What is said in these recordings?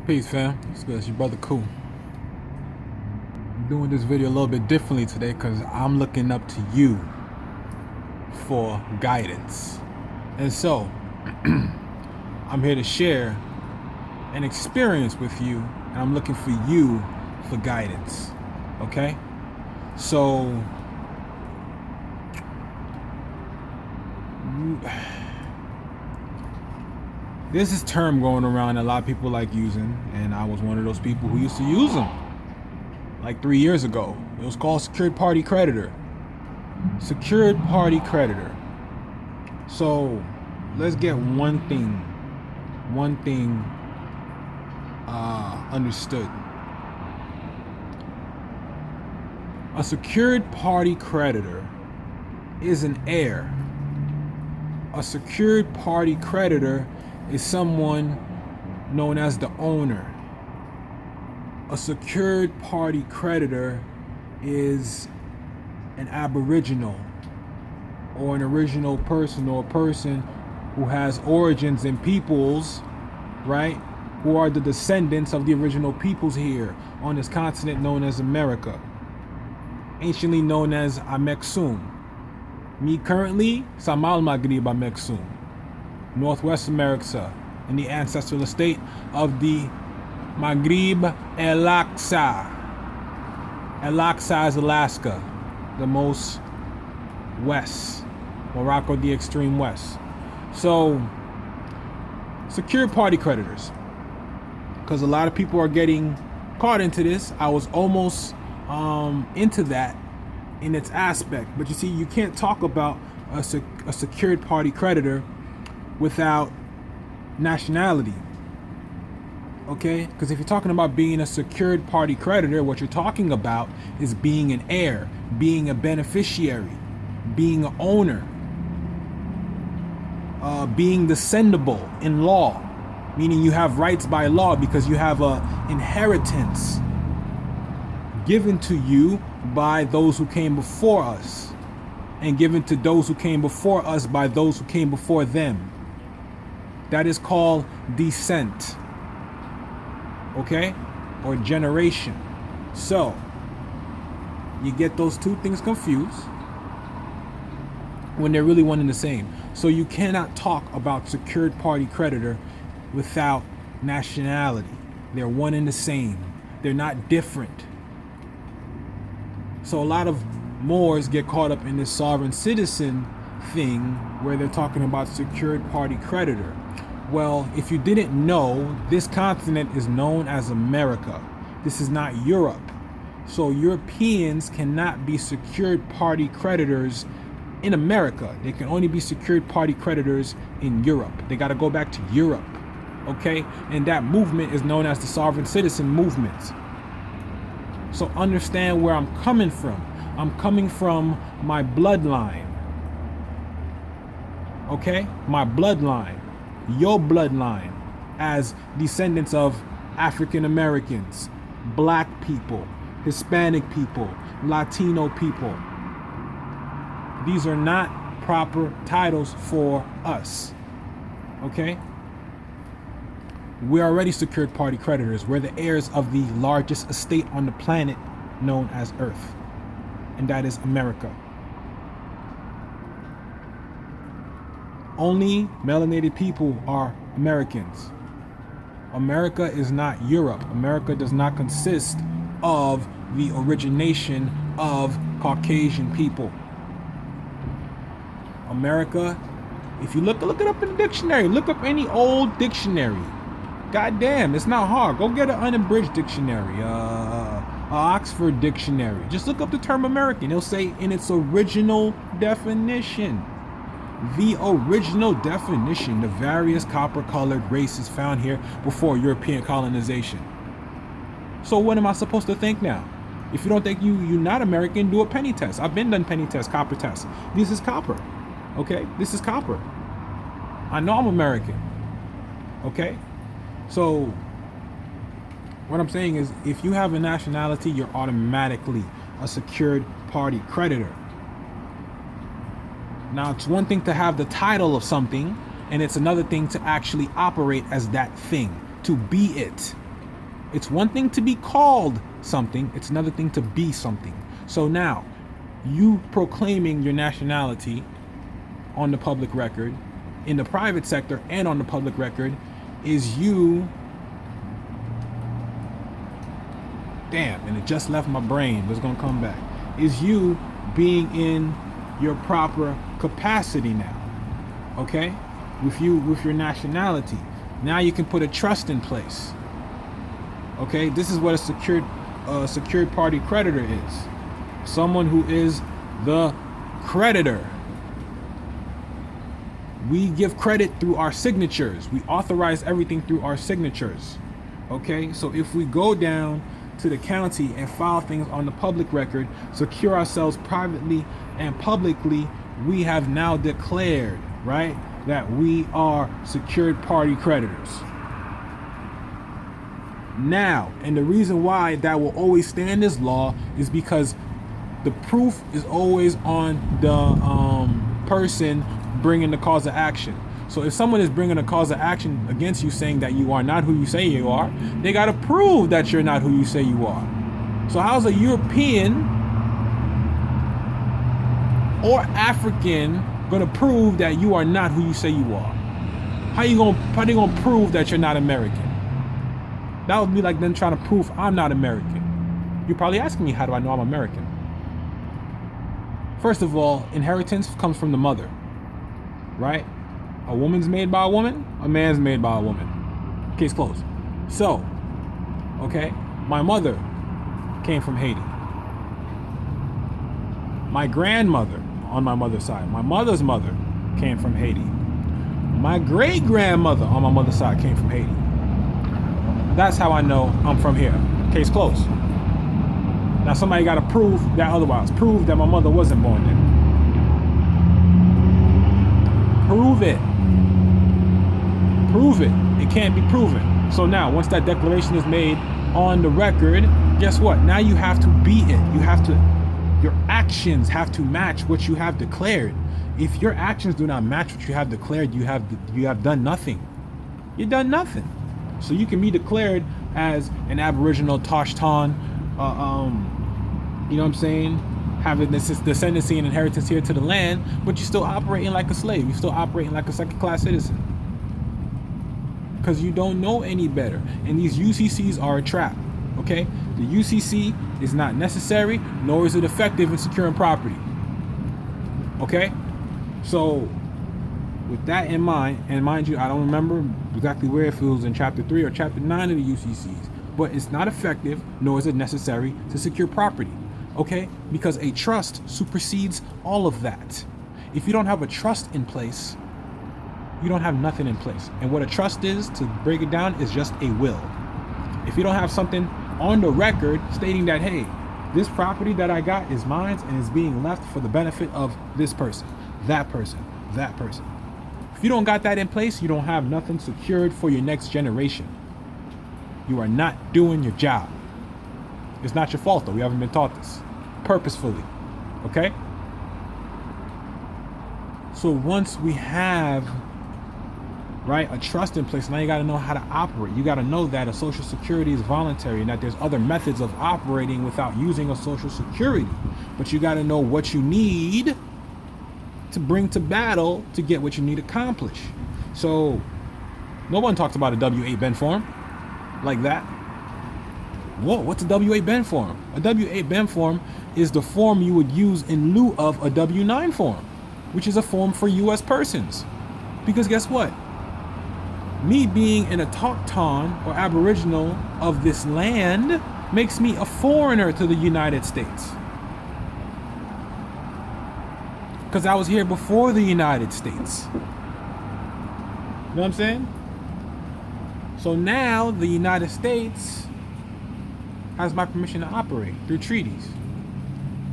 Peace, fam. It's good. It's your brother Cool. I'm doing this video a little bit differently today because I'm looking up to you for guidance. And so, I'm here to share an experience with you, and I'm looking for you for guidance. Okay? So, there's this term going around that a lot of people like using, and I was one of those people who used to use them like 3 years ago. It was called secured party creditor. Secured party creditor. So let's get one thing understood. A secured party creditor is an heir. A secured party creditor is someone known as the owner. A secured party creditor is an aboriginal or an original person or a person who has origins in peoples, right? Who are the descendants of the original peoples here on this continent known as America, anciently known as Ameksum. Me currently, Samal Maghrib Ameksum, Northwest America, in the ancestral estate of the Maghrib El-Aqsa. El-Aqsa is Alaska, the most west. Morocco, the extreme west. So, secured party creditors. Because a lot of people are getting caught into this. I was almost into that in its aspect. But you see, you can't talk about a secured party creditor without nationality. Okay? Because if you're talking about being a secured party creditor, what you're talking about is being an heir, being a beneficiary, being an owner, being descendable in law, meaning you have rights by law because you have an inheritance given to you by those who came before us, and given to those who came before us by those who came before them. That is called descent, okay, or generation. So you get those two things confused when they're really one and the same. So you cannot talk about secured party creditor without nationality. They're one and the same. They're not different. So a lot of Moors get caught up in this sovereign citizen thing where they're talking about secured party creditor. Well, if you didn't know, this continent is known as America. This is not Europe. So Europeans cannot be secured party creditors in America. They can only be secured party creditors in Europe. They got to go back to Europe. Okay? And that movement is known as the sovereign citizen movement. So understand where I'm coming from. I'm coming from my bloodline. Okay? My bloodline. Your bloodline as descendants of African Americans, black people, Hispanic people, Latino people. These are not proper titles for us. Okay? We're already secured party creditors. We're the heirs of the largest estate on the planet known as Earth. And that is America. Only melanated people are Americans. America is not Europe. America does not consist of the origination of Caucasian people. America, if you look it up in the dictionary, look up any old dictionary. God damn, it's not hard. Go get an unabridged dictionary, Oxford dictionary. Just look up the term American. It'll say in its original definition. The original definition, the various copper-colored races found here before European colonization. So what am I supposed to think now? If you don't think you're not American, do a penny test. I've been done penny test, copper test. This is copper. Okay? This is copper. I know I'm American. Okay? So what I'm saying is, if you have a nationality, you're automatically a secured party creditor. Now, it's one thing to have the title of something, and it's another thing to actually operate as that thing, to be it. It's one thing to be called something, it's another thing to be something. So now, you proclaiming your nationality on the public record, in the private sector and on the public record, is you... Damn, and it just left my brain, but it's gonna come back. Is you being in your proper capacity now, okay? With your nationality. Now you can put a trust in place. Okay, this is what a secured party creditor is. Someone who is the creditor. We give credit through our signatures. We authorize everything through our signatures. Okay, so if we go down to the county and file things on the public record, secure ourselves privately and publicly, we have now declared, right, that we are secured party creditors. Now, and the reason why that will always stand as law is because the proof is always on the person bringing the cause of action. So if someone is bringing a cause of action against you saying that you are not who you say you are, they got to prove that you're not who you say you are. So how's a European or African going to prove that you are not who you say you are? How they going to prove that you're not American? That would be like them trying to prove I'm not American. You're probably asking me, how do I know I'm American? First of all, inheritance comes from the mother, right? A woman's made by a woman, a man's made by a woman. Case closed. So, okay, my mother came from Haiti. My grandmother on my mother's side, my mother's mother came from Haiti. My great-grandmother on my mother's side came from Haiti. That's how I know I'm from here. Case closed. Now somebody got to prove that otherwise. Prove that my mother wasn't born there. Prove it. Prove it. It can't be proven. So now, once that declaration is made on the record, guess what? Now you have to be it. You have to, your actions have to match what you have declared. If your actions do not match what you have declared, you have done nothing. You've done nothing. So you can be declared as an Aboriginal Tashtan, you know what I'm saying, having this descendancy and inheritance here to the land, but you're still operating like a slave. You're still operating like a second-class citizen. Because you don't know any better. And these UCCs are a trap, okay? The UCC is not necessary, nor is it effective in securing property. Okay? So, with that in mind, and mind you, I don't remember exactly where, if it was in chapter 3 or chapter 9 of the UCCs, but it's not effective, nor is it necessary to secure property, okay? Because a trust supersedes all of that. If you don't have a trust in place, you don't have nothing in place. And what a trust is, to break it down, is just a will. If you don't have something on the record stating that, hey, this property that I got is mine and is being left for the benefit of this person, that person, that person. If you don't got that in place, you don't have nothing secured for your next generation. You are not doing your job. It's not your fault, though. We haven't been taught this purposefully. Okay? So once we have, right, a trust in place, now you got to know how to operate. You got to know that a social security is voluntary and that there's other methods of operating without using a social security. But you got to know what you need to bring to battle to get what you need accomplished. So no one talks about a W-8 bend form like that. Whoa, what's a W-8 bend form? A W-8 bend form is the form you would use in lieu of a W-9 form, which is a form for U.S. persons. Because guess what? Me being an autochthon or aboriginal of this land makes me a foreigner to the United States. Because I was here before the United States. You know what I'm saying? So now the United States has my permission to operate through treaties.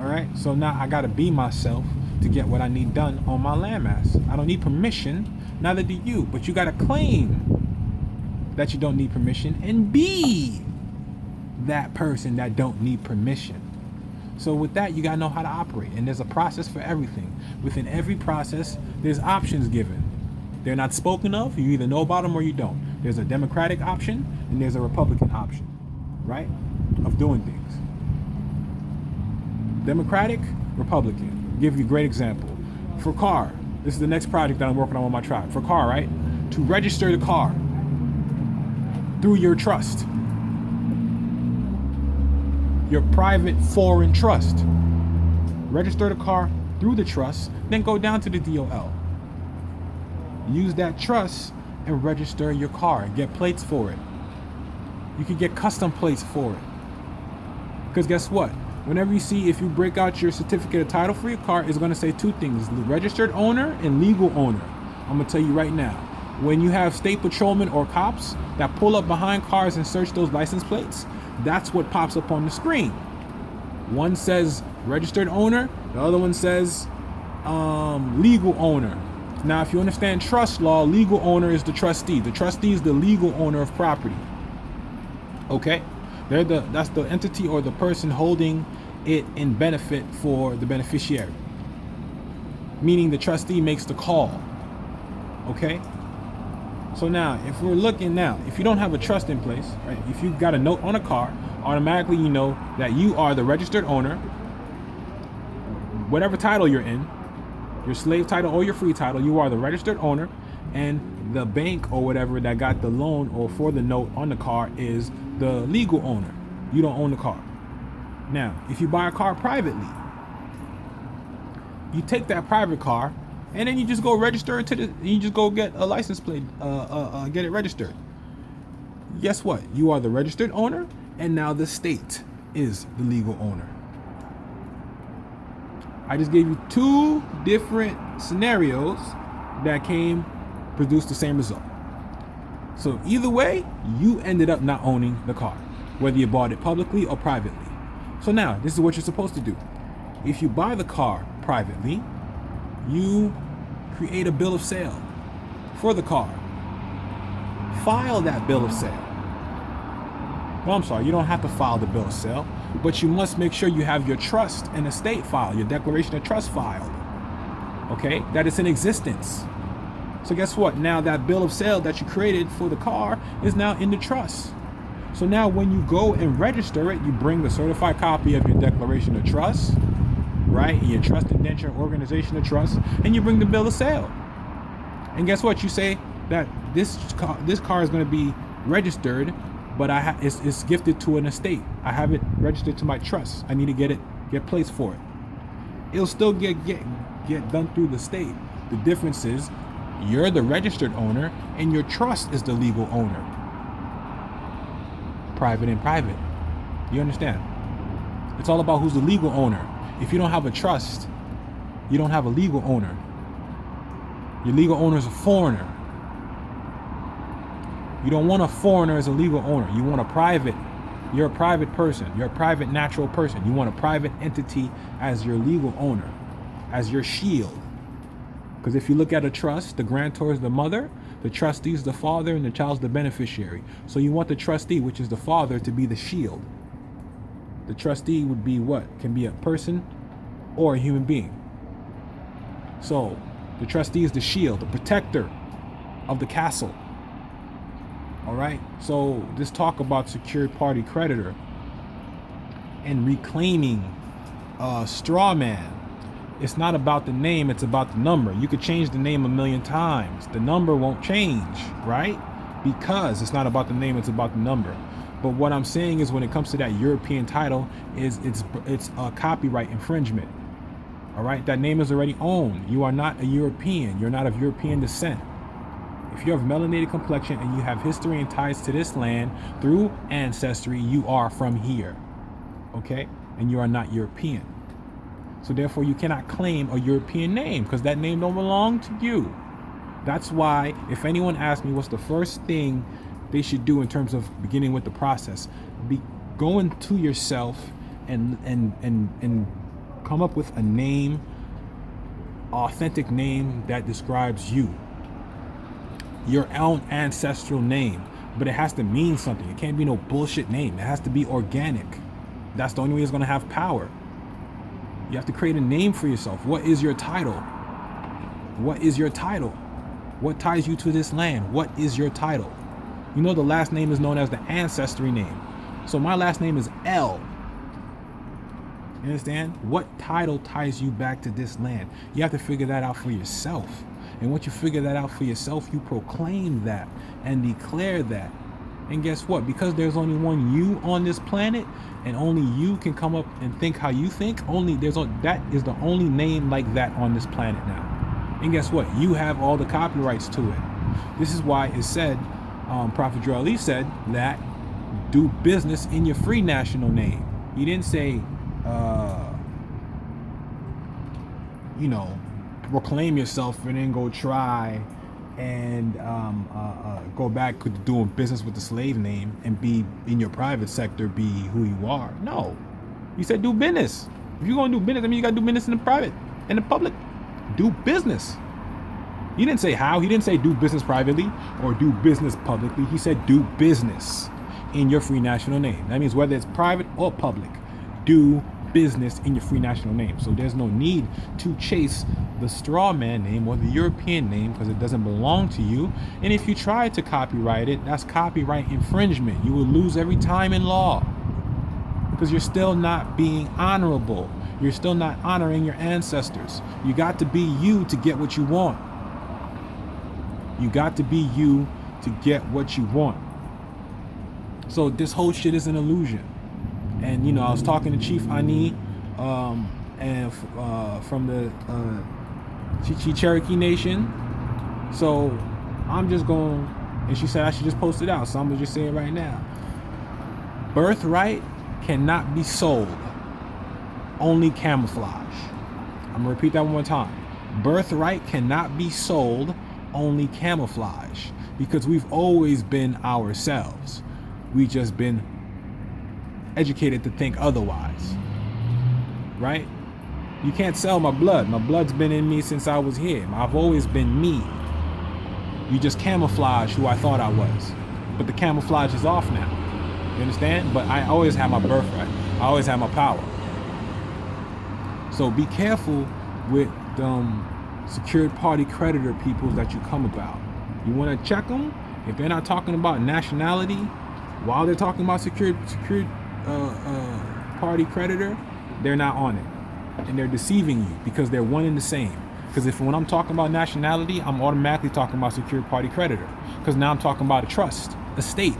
All right? So now I got to be myself to get what I need done on my landmass. I don't need permission, neither do you. But you got to claim that you don't need permission and be that person that don't need permission. So with that, you got to know how to operate. And there's a process for everything. Within every process, there's options given. They're not spoken of. You either know about them or you don't. There's a Democratic option and there's a Republican option. right, of doing things. Democratic, Republican. I'll give you a great example. For car, this is the next project that I'm working on with my tribe. For car, right? To register the car through your trust, your private foreign trust. Register the car through the trust, then go down to the DOL. Use that trust and register your car. Get plates for it. You can get custom plates for it. Because guess what? Whenever you see, if you break out your certificate of title for your car, it's going to say two things: registered owner and legal owner. I'm going to tell you right now. When you have state patrolmen or cops that pull up behind cars and search those license plates, that's what pops up on the screen. One says registered owner, the other one says legal owner. Now, if you understand trust law, legal owner is the trustee. The trustee is the legal owner of property. Okay? That's the entity or the person holding it in benefit for the beneficiary. Meaning the trustee makes the call. Okay? So now, if we're looking now, if you don't have a trust in place, right? If you've got a note on a car, automatically you know that you are the registered owner. Whatever title you're in, your slave title or your free title, you are the registered owner, and the bank or whatever that got the loan or for the note on the car is the legal owner. You don't own the car. Now, if you buy a car privately, you take that private car and then you just go register it you just go get a license plate, get it registered. Guess what? You are the registered owner, and now the state is the legal owner. I just gave you two different scenarios that produced the same result. So either way, you ended up not owning the car, whether you bought it publicly or privately. So now, this is what you're supposed to do. If you buy the car privately, you create a bill of sale for the car. File that bill of sale. Well, I'm sorry, you don't have to file the bill of sale, but you must make sure you have your trust and estate filed, your declaration of trust filed. Okay, that it's in existence. So guess what? Now that bill of sale that you created for the car is now in the trust. So now when you go and register it, you bring the certified copy of your declaration of trust, right? Your trust indenture organization of trust, and you bring the bill of sale. And guess what? You say that this car is going to be registered, but it's gifted to an estate. I have it registered to my trust. I need to get plates for it. It'll still get done through the state. The difference is you're the registered owner and your trust is the legal owner. Private and private. You understand? It's all about who's the legal owner. If you don't have a trust, you don't have a legal owner. Your legal owner is a foreigner. You don't want a foreigner as a legal owner. You want you're a private person. You're a private natural person. You want a private entity as your legal owner, as your shield. Because if you look at a trust, the grantor is the mother, the trustee is the father, and the child's the beneficiary. So you want the trustee, which is the father, to be the shield. The trustee would be what? Can be a person or a human being. So the trustee is the shield, the protector of the castle. All right. So this talk about secured party creditor and reclaiming a straw man. It's not about the name, it's about the number. You could change the name a million times. The number won't change, right? Because it's not about the name, it's about the number. But what I'm saying is when it comes to that European title, it's a copyright infringement. All right, that name is already owned. You are not a European. You're not of European descent. If you have melanated complexion and you have history and ties to this land through ancestry, you are from here. Okay? And you are not European. So therefore you cannot claim a European name because that name don't belong to you. That's why if anyone asks me what's the first thing they should do in terms of beginning with the process, go into yourself and come up with a name, authentic name that describes you, your own ancestral name. But it has to mean something. It can't be no bullshit name. It has to be organic. That's the only way it's going to have power. You have to create a name for yourself. What is your title? What is your title? What ties you to this land? What is your title? You know the last name is known as the ancestry name. So my last name is L. You understand? What title ties you back to this land? You have to figure that out for yourself. And once you figure that out for yourself, you proclaim that and declare that. And guess what? Because there's only one you on this planet, and only you can come up and think how you think. That is the only name like that on this planet now. And guess what? You have all the copyrights to it. This is why it said, Prophet Joel Ali said that do business in your free national name. He didn't say, proclaim yourself and then go try and go back to doing business with the slave name and be in your private sector, be who you are. No, you said do business. If you're gonna do business, I mean, you gotta do business in the private, in the public. Do business. He didn't say how. He didn't say do business privately or do business publicly. He said do business in your free national name. That means whether it's private or public, do business in your free national name. So there's no need to chase the straw man name or the European name because it doesn't belong to you. And if you try to copyright it, that's copyright infringement. You will lose every time in law because you're still not being honorable. You're still not honoring your ancestors. You got to be you to get what you want. You got to be you to get what you want. So this whole shit is an illusion. And I was talking to Chief Ani, and from the Cherokee Nation. So I'm just going, and she said I should just post it out. So I'm gonna just say it right now. Birthright cannot be sold, only camouflage. I'm gonna repeat that one more time. Birthright cannot be sold, only camouflage, because we've always been ourselves. We just been educated to think otherwise, right? You can't sell my blood. My blood's been in me since I was here. I've always been me. You just camouflage who I thought I was, but the camouflage is off now. You understand? But I always have my birthright. I always have my power. So be careful with secured party creditor people that you come about. You want to check them. If they're not talking about nationality while they're talking about secured party creditor, they're not on it, and they're deceiving you because they're one and the same. Because when I'm talking about nationality, I'm automatically talking about secured party creditor, because now I'm talking about a trust, a state.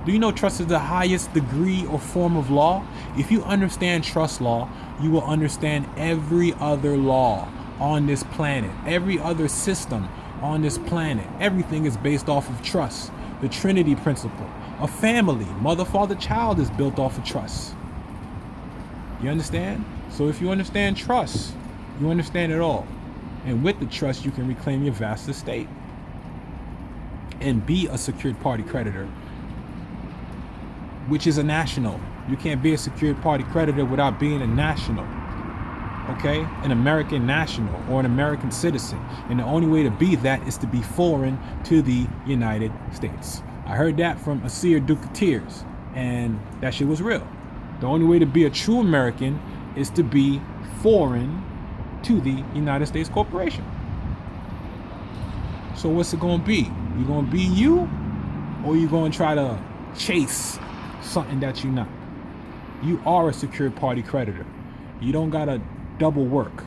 Do you know trust is the highest degree or form of law? If you understand trust law, you will understand every other law on this planet, every other system on this planet. Everything is based off of trust. The Trinity principle. A family, mother, father, child is built off of trust. You understand? So if you understand trust, you understand it all. And with the trust, you can reclaim your vast estate and be a secured party creditor, which is a national. You can't be a secured party creditor without being a national. Okay? An American national or an American citizen. And the only way to be that is to be foreign to the United States. I heard that from Asir Duke of Tears, and that shit was real. The only way to be a true American is to be foreign to the United States Corporation. So what's it gonna be? You gonna be you, or you gonna try to chase something that you're not? You are a secured party creditor. You don't gotta double work.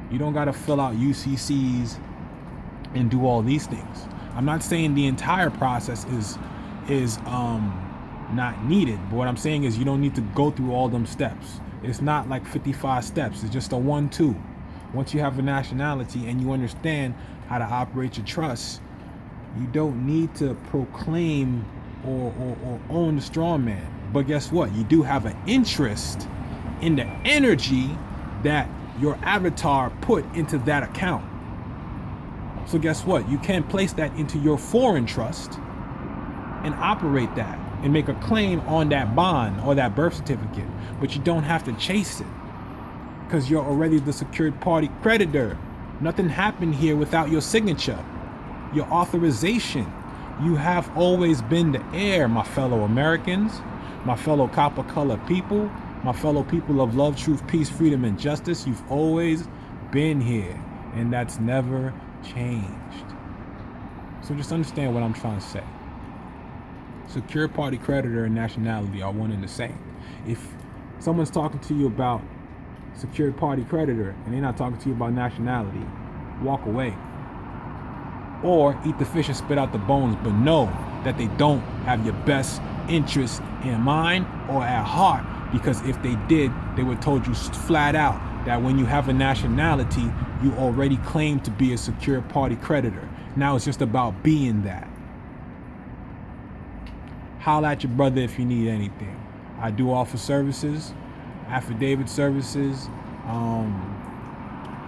You don't gotta fill out UCCs and do all these things. I'm not saying the entire process is not needed, but what I'm saying is you don't need to go through all them steps. It's not like 55 steps. It's just a 1-2. Once you have a nationality and you understand how to operate your trust, you don't need to proclaim or own the strong man. But guess what? You do have an interest in the energy that your avatar put into that account. So guess what? You can place that into your foreign trust and operate that and make a claim on that bond or that birth certificate. But you don't have to chase it because you're already the secured party creditor. Nothing happened here without your signature, your authorization. You have always been the heir, my fellow Americans, my fellow copper colored people, my fellow people of love, truth, peace, freedom, and justice. You've always been here, and that's never changed. So just understand what I'm trying to say. Secured party creditor and nationality are one and the same. If someone's talking to you about secured party creditor and they're not talking to you about nationality, walk away. Or eat the fish and spit out the bones, but know that they don't have your best interest in mind or at heart, because if they did, they would have told you flat out that when you have a nationality, you already claim to be a secured party creditor. Now it's just about being that. Holla at your brother if you need anything. I do offer services, affidavit services,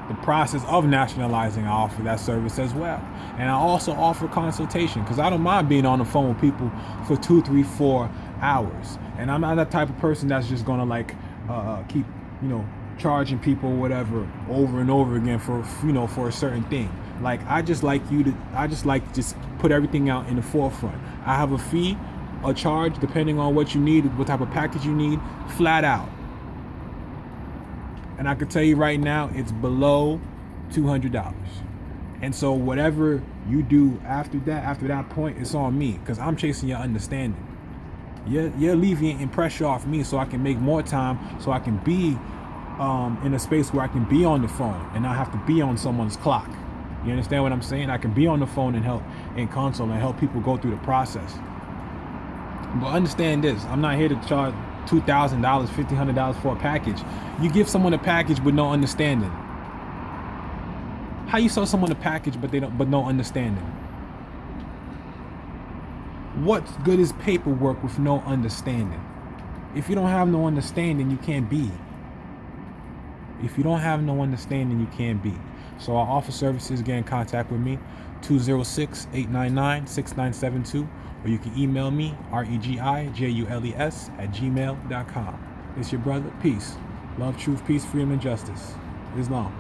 the process of nationalizing, I offer that service as well. And I also offer consultation, because I don't mind being on the phone with people for 2, 3, 4 hours. And I'm not that type of person that's just gonna like keep, charging people whatever over and over again for a certain thing. Like I just like to just put everything out in the forefront. I have a fee, a charge depending on what you need, what type of package you need, flat out. And I can tell you right now, it's below $200. And so whatever you do after that point, it's on me, because I'm chasing your understanding. You're alleviating pressure off me so I can make more time, so I can be in a space where I can be on the phone and not have to be on someone's clock. You understand what I'm saying? I can be on the phone and help and consult and help people go through the process. But understand this, I'm not here to charge $2,000, $1,500 for a package. You give someone a package with no understanding. How you sell someone a package but no understanding? What good is paperwork with no understanding? If you don't have no understanding, you can't be. If you don't have no understanding, you can't be. So I offer services. Get in contact with me, 206-899-6972, or you can email me, regijulles@gmail.com. It's your brother. Peace. Love, truth, peace, freedom, and justice. Islam.